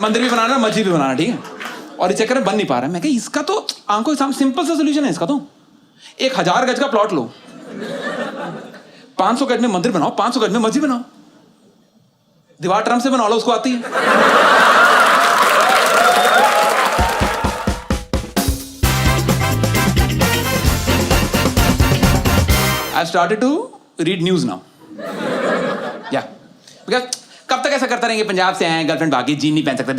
मंदिर भी बनाना, मस्जिद भी बनाना, ठीक है। और इस चक्कर में बन नहीं पा रहा है। मैं कहा इसका तो आंखों के सामने सिंपल सा सोल्यूशन है इसका तो। 1000 गज का प्लॉट लो, 500 गज में मंदिर बनाओ, 500 गज में मस्जिद बनाओ, दीवार ट्रम्प से बना लो, उसको आती है। I've started to read news now. Yeah. Because कब तक ऐसा करता रहेंगे, पंजाब से आए गर्लफ्रेंड भागी, जीन नहीं पहन सकते,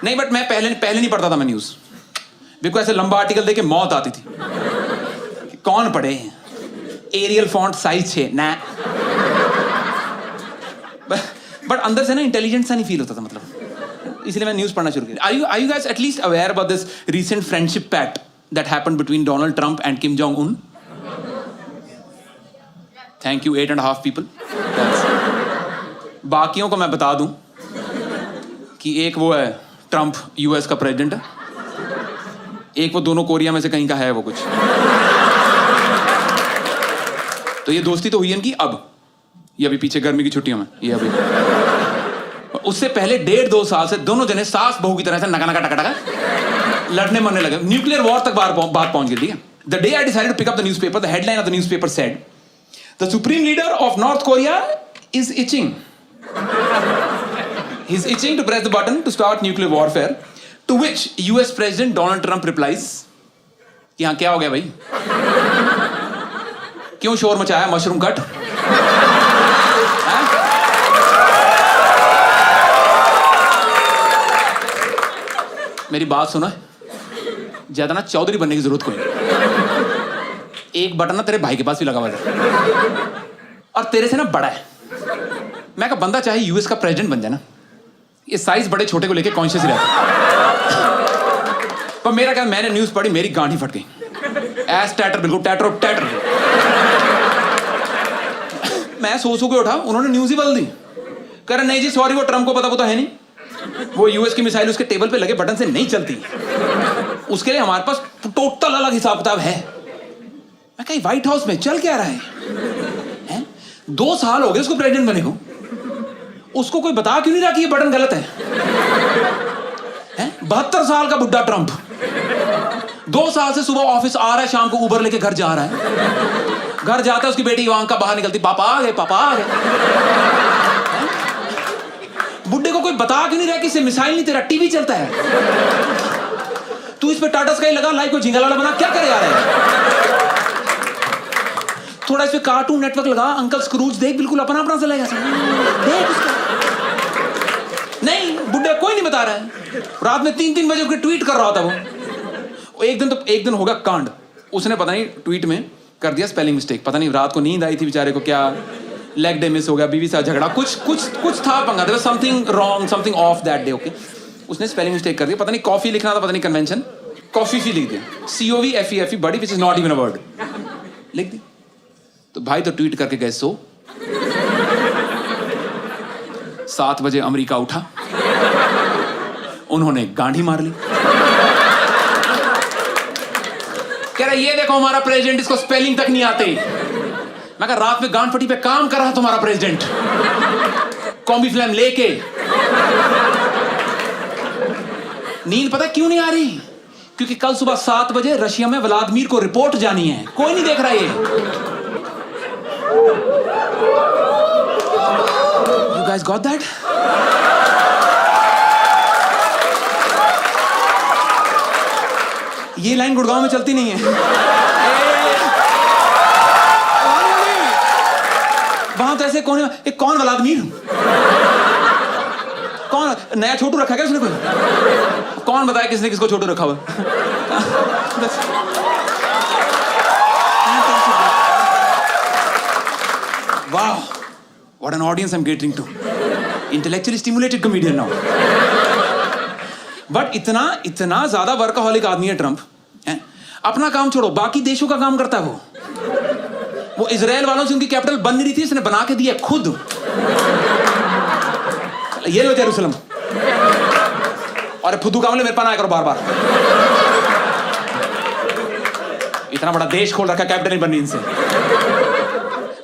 नहीं। बट मैं पहले नहीं पढ़ता था मैं न्यूज, बिल्कुल ऐसे लंबा आर्टिकल देके मौत आती थी। कौन पढ़े, एरियल फॉन्ट साइज 6 ना। बट अंदर से ना इंटेलिजेंट सा नहीं फील होता था, मतलब इसलिए मैं न्यूज पढ़ना शुरू किया। Are you guys at least aware about this recent friendship pact that happened between Donald Trump and Kim Jong-un? Thank you 8.5 people. बाकियों को मैं बता दूं कि एक वो है ट्रंप यूएस का प्रेसिडेंट है, एक वो दोनों कोरिया में से कहीं का है वो कुछ। तो ये दोस्ती तो हुई इनकी अब, ये अभी पीछे गर्मी की छुट्टियों में, ये अभी। उससे पहले 1.5-2 साल से दोनों जने सास बहू की तरह से नका नका टका टका लड़ने मरने लगे, न्यूक्लियर वॉर तक बात पहुंच गई, ठीक है। The day I decided to pick up the newspaper, the headline of the newspaper said the supreme leader of North Korea is itching. He's itching to press the button to start nuclear warfare. To which US President Donald Trump replies, यहाँ क्या हो गया भाई? क्यों शोर मचाया, mushroom cut? मेरी बात सुना, ज्यादा ना चौधरी बनने की जरूरत कोई नहीं। एक बटन ना तेरे भाई के पास भी लगा हुआ है और तेरे से ना बड़ा है। मैं कहा बंदा चाहे यूएस का प्रेसिडेंट बन जाए ना, ये साइज बड़े छोटे को लेके कॉन्शियस ही रहता। पर मेरा क्या, मैंने न्यूज पढ़ी, मेरी गांठ ही फट गई। एस टैटर, बिल्कुल टैटर। मैं सो के उठा, उन्होंने न्यूज ही बदल दी। कह रहे नहीं जी सॉरी, वो ट्रम्प को पता है नहीं, वो यूएस की मिसाइल उसके टेबल पे लगे बटन से नहीं चलती, उसके लिए हमारे पास टोटल अलग हिसाब किताब है। मैं कहा व्हाइट हाउस में चल क्या रहा है? 2 साल हो गए उसको प्रेसिडेंट बने को, उसको कोई बता क्यों नहीं रहा कि ये बटन गलत है? 72 साल का बुड्ढा ट्रंप 2 साल से सुबह ऑफिस आ रहा है, शाम को उबर लेके घर जा रहा है। घर जाता है, उसकी बेटी इवांका बाहर निकलती, पापा आ गए। बुड्ढे को कोई बता क्यों नहीं रहा कि इससे मिसाइल नहीं, तेरा टीवी चलता है, तू इस पे टाटा स्काई लगा, लाइक को झिंगा लाला बना, क्या करे यार? थोड़ा इस पे कार्टून नेटवर्क लगा, अंकल स्क्रूज देख, बिल्कुल अपना चलेगा सब। देख उसका। नहीं, बुड्ढे कोई नहीं बता रहा है। रात में 3 बजे उसके ट्वीट कर रहा था वो। एक दिन होगा कांड, उसने पता नहीं ट्वीट में कर दिया स्पेलिंग मिस्टेक, पता नहीं रात को नींद आई थी बेचारे को, क्या लेग डे मिस हो गया, बीवी से झगड़ा, कुछ था पंगा, there was something wrong, something of that day. Okay, उसने स्पेलिंग मिस्टेक कर दिया, पता नहीं कॉफी लिखना था, पता नहीं कन्वेंशन, कॉफी लिख दिया, COVFEFE बड़ी, which is not even a word, लिख दी। तो भाई तो ट्वीट करके गए सो। 7 बजे अमेरिका उठा, उन्होंने गांडी मार ली। कह रहा ये देखो हमारा प्रेसिडेंट, इसको स्पेलिंग तक नहीं आते। मैं कहा रात में गांड फटी पे काम कर रहा तुम्हारा प्रेसिडेंट, कॉम्बी फ्लैम लेके। नींद पता क्यों नहीं आ रही? क्योंकि कल सुबह 7 बजे रशिया में व्लादिमीर को रिपोर्ट जानी है, कोई नहीं देख रहा ये। You guys got that? ये लाइन गुड़गांव में चलती नहीं है। वहां तो ऐसे कौन व्लादिमीर? कौन नया छोटू रखा क्या उसने? कोई कौन बताया किसने किसको छोटू रखा हुआ? Wow, what an audience I'm catering to. Intellectually stimulated comedian now. But इतना ज्यादा वर्कaholic आदमी है ट्रंप, अपना काम छोड़ो बाकी देशों का काम करता है वो इजराइल वालों से उनकी कैपिटल बन नहीं रही थी, इसने बना के दिया खुद। ये लो जेरूसलम, और फुद्दू कामले मेरे पास आया करो बार-बार। इतना बड़ा देश खोल रखा, कैपिटल नहीं बन रही इनसे।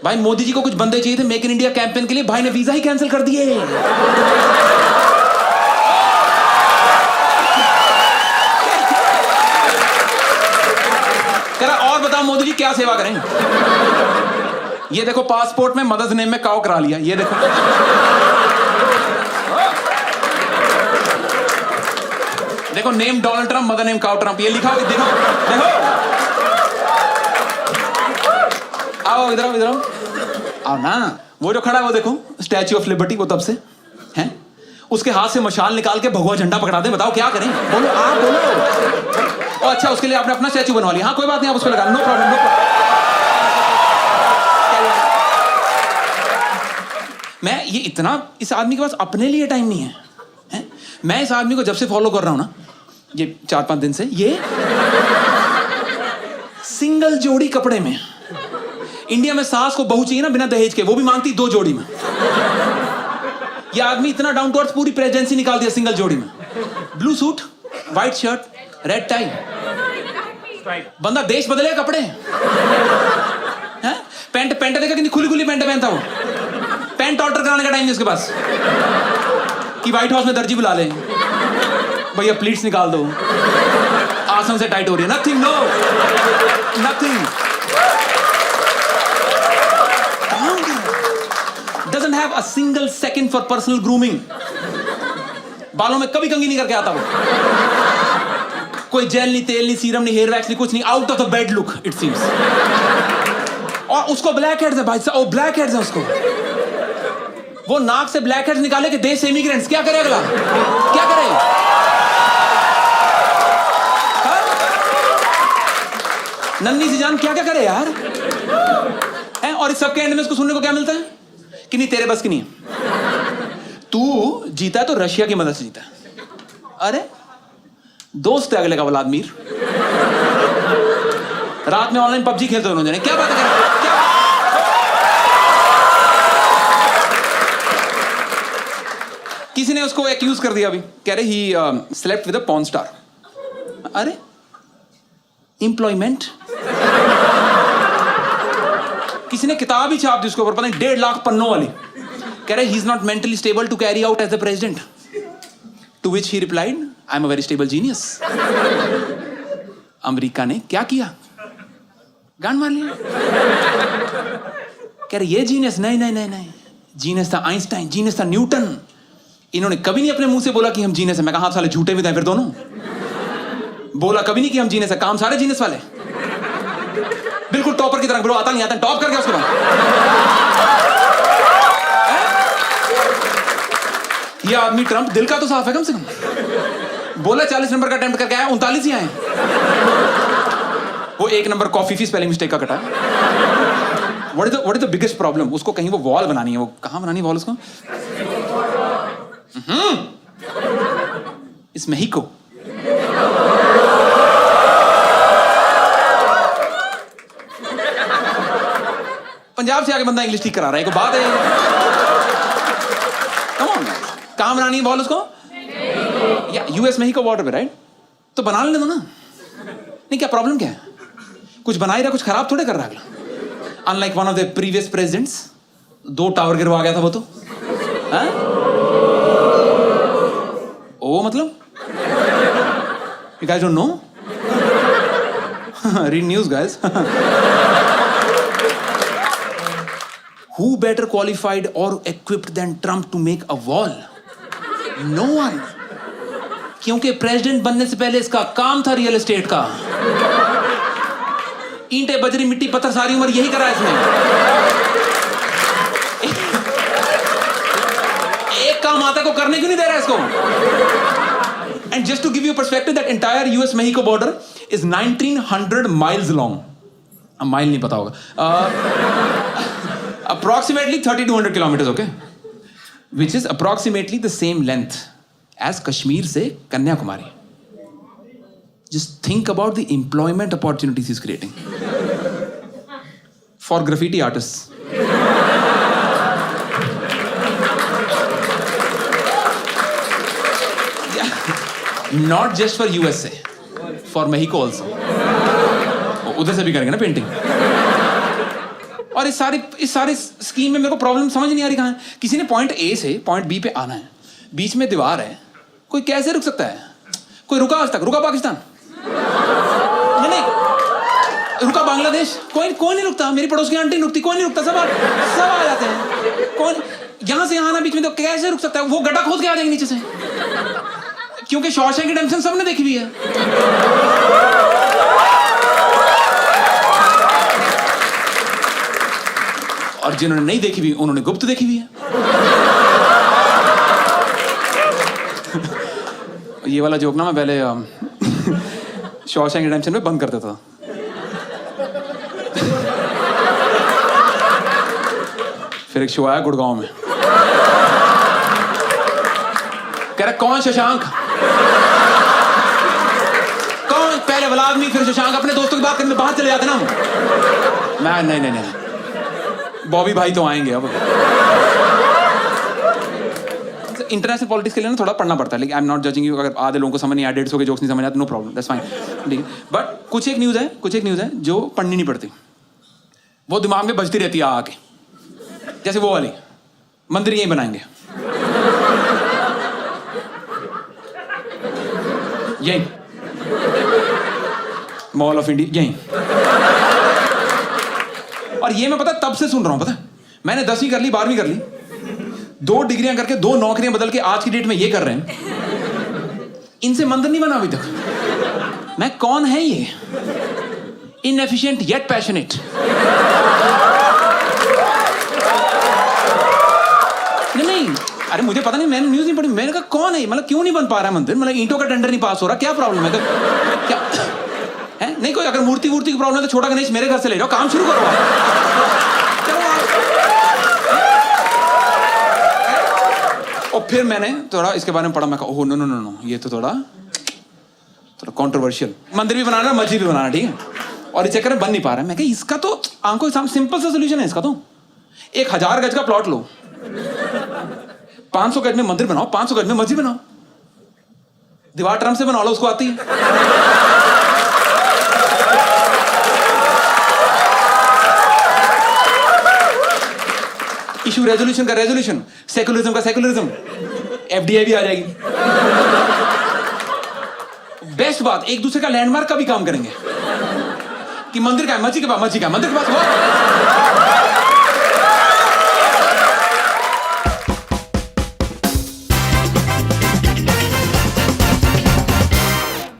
भाई मोदी जी को कुछ बंदे चाहिए थे मेक इन इंडिया कैंपेन के लिए, भाई ने वीजा ही कैंसिल कर दिए। बताओ मोदी जी क्या सेवा करें? ये देखो पासपोर्ट में मदर्स नेम में काव करा लिया, ये देखो। देखो name Donald Trump, mother name काव ट्रंप, ये लिखा हो, देखो देखो। आओ इधर आओ, इधर आओ, आओ ना। वो जो खड़ा है वो देखो, स्टैच्यू ऑफ लिबर्टी, वो तब से हैं। उसके हाथ से मशाल निकाल के भगवा झंडा पकड़ा दे, बताओ क्या करें? बोलो आप बोलो। ओ अच्छा, उसके लिए आपने अपना स्टैच्यू बनवा लिया। हाँ कोई बात नहीं, आप उस पर लगा, नो प्रॉब्लम, नो प्रॉब्लम। मैं ये इतना, इस आदमी के पास अपने लिए टाइम नहीं है, हैं? मैं इस आदमी को जब से फॉलो कर रहा हूं ना, ये 4-5 दिन से, ये सिंगल जोड़ी कपड़े में, इंडिया में सास को बहू चाहिए ना बिना दहेज के, वो भी मांगती 2 जोड़ी में। ये आदमी इतना डाउन टू अर्थ, पूरी प्रेजेंसी निकाल दिया सिंगल जोड़ी में। Blue suit, white shirt, red tie, बंदा देश बदले कपड़े हैं। पैंट देखा कितनी खुली खुली पैंट पहनता हूं। पैंट ऑर्डर कराने का टाइम नहीं उसके पास कि व्हाइट हाउस में दर्जी बुला ले, भैया प्लीट्स निकाल दो, आसन से टाइट हो रही है। Nothing, no nothing. Doesn't have a single second for personal grooming. बालों में कभी कंघी नहीं करके आता वो। कोई जेल नहीं, तेल नहीं, सीरम नहीं, हेयर वैक्स नहीं, कुछ नहीं। Out of the bed look it seems. और उसको ब्लैक हेड्स है भाई साहब, ब्लैक हेड्स है उसको। वो नाक से ब्लैक हेड्स निकाले कि देश से इमिग्रेंट्स, क्या करे अगला? क्या करे? नन्ही सी जान क्या क्या करे यार? और इस सब के एंड में उसको सुनने को क्या मिलता है कि नहीं तेरे बस की नहीं है, तू जीता है तो रशिया की मदद से जीता है। अरे दोस्त है अगले का व्लादिमीर, रात में ऑनलाइन पबजी खेलते हो उन्होंने, क्या बात है? क्या? किसी ने उसको एक्यूज कर दिया अभी, कह रहे he slept with a porn star. अरे एम्प्लॉयमेंट, किसी ने किताब ही छाप दी उसके ऊपर, पता नहीं 1.5 लाख पन्नों वाली, कह रहे he is not mentally stable to carry out as the president. To which he replied, I am a very stable genius. America ने क्या किया? गांड मार लिया। कह रहे ये जीनियस, नहीं नहीं नहीं नहीं, जीनियस था आइंस्टाइन, जीनियस था न्यूटन। इन्होंने कभी नहीं अपने मुंह से बोला कि हम जीनियस है। मैं कहा साले झूठे भी थे फिर दोनों। बोला कभी नहीं कि हम जीनियस है, काम सारे जीनियस वाले, बिल्कुल टॉपर की तरह। बोलो आता नहीं आता, टॉप कर गया उसके बाद। ये आदमी ट्रंप दिल का तो साफ है कम से कम। बोला 40 नंबर का अटेम्प्ट करके आया, 39 ही आए। वो 1 नंबर कॉफी फी स्पेलिंग मिस्टेक का कटा। What is the biggest problem? उसको कहीं वो वॉल बनानी है, वो कहां बनानी है वॉल उसको? इस मेहिको। पंजाब से आके बंदा इंग्लिश ठीक करा रहा है, कोई बात है? कम ऑन, कहां बनानी है वॉल उसको? या यूएस मेहिको बॉर्डर पे, राइट? तो बना लेने दो ना। नहीं क्या प्रॉब्लम क्या है? कुछ बना ही रहा, कुछ खराब थोड़े कर रहा है। Unlike one of the previous presidents, 2 tower गिरवा गया था वो तो। हाँ? ओ मतलब you guys don't know? Read news guys. Who better qualified or equipped than Trump to make a wall? No one. क्योंकि प्रेसिडेंट बनने से पहले इसका काम था रियल एस्टेट का। ईंटें, बजरी, मिट्टी, पत्थर, सारी उम्र यही करा इसने। एक काम आता को करने क्यों नहीं दे रहा इसको? And just to give you a perspective, that entire US-Mexico border is 1900 miles long. अब माइल नहीं पता होगा। Approximately 3200 kilometers, okay? Which is approximately the same length as Kashmir से Kanyakumari. Just think about the employment opportunities he's creating for graffiti artists. Not just for USA, for Mexico also. उधर से भी करेंगे ना पेंटिंग। और इस सारी स्कीम में मेरे को प्रॉब्लम समझ नहीं आ रही कहाँ है। किसी ने पॉइंट ए से पॉइंट बी पे आना है, बीच में दीवार है, कोई कैसे रुक सकता है? कोई रुका आज तक? रुका पाकिस्तान? नहीं, रुका बांग्लादेश, कोई नहीं रुकता, मेरी पड़ोस की आंटी नहीं रुकती, कोई नहीं रुकता, सब आ जाते हैं। कौन यहां से आना बीच में, तो कैसे रुक सकता है? वो गड्ढा खोद के आ जाएंगे नीचे से, क्योंकि शॉशैंक रिडेम्पशन सबने देखी हुई है। और जिन्होंने नहीं देखी हुई उन्होंने गुप्त देखी हुई है। ये वाला जोक ना मैं पहले शॉशैंक रिडेम्पशन में बंद करता था। फिर एक शो आया गुड़गांव में, कह रहा कौन शशांक, कौन? पहले व्लादिमीर फिर शशांक, अपने दोस्तों की बात करने बाहर चले जाते ना हम। मैं नहीं, बॉबी भाई तो आएंगे अब। इंटरनेशनल पॉलिटिक्स के लिए ना थोड़ा पढ़ना पड़ता है, लेकिन I am not judging you. अगर आधे लोगों को समझ नहीं आया, 150 के जोक्स नहीं समझ आते, नो प्रॉब्लम, दैट्स फाइन, ठीक है। बट कुछ एक न्यूज़ है जो पढ़नी नहीं पड़ती, वो दिमाग में बजती रहती है आके। जैसे वो वाली, मंदिर यहीं बनाएंगे, यहीं मॉल ऑफ इंडिया यहीं। और ये मैं पता तब से सुन रहा हूं, पता मैंने 10वीं कर ली, 12वीं कर ली, 2 डिग्रियां करके 2 नौकरियां बदल के आज की डेट में ये कर रहे हैं। इनसे मंदिर नहीं बना अभी तक। मैं कौन है ये? Inefficient yet passionate. नहीं, अरे मुझे पता नहीं, मैंने न्यूज़ नहीं पढ़ी। मैंने कहा कौन है, मतलब क्यों नहीं बन पा रहा है मंदिर, मतलब ईंटों का टेंडर नहीं पास हो रहा, क्या प्रॉब्लम है? क्या है? नहीं, कोई अगर मूर्ति की प्रॉब्लम है तो छोटा गणेश मेरे घर से ले जाओ, काम शुरू करो आप। और फिर मैंने थोड़ा इसके बारे में पढ़ा, मैं कहा ओह नो, ये तो थोड़ा कंट्रोवर्शियल। मंदिर भी बनाना, मस्जिद भी बनाना, ठीक है, और इस चक्कर में बन नहीं पा रहा है। मैं कहा इसका तो आंखों के सामने सिंपल सा सोल्यूशन है इसका तो। 1000 गज का प्लॉट लो, 500 गज में मंदिर बनाओ, 500 गज में मस्जिद बनाओ, दीवार ट्रम से बना लो, उसको आती है। इशू रेजोल्यूशन का रेजोल्यूशन, सेकुलरिज्म का सेकुलरिज्म, एफडीआई भी आ जाएगी। बेस्ट बात, एक दूसरे का लैंडमार्क का भी काम करेंगे कि मंदिर का है, मस्जिद के पास, मस्जिद का मंदिर के पास।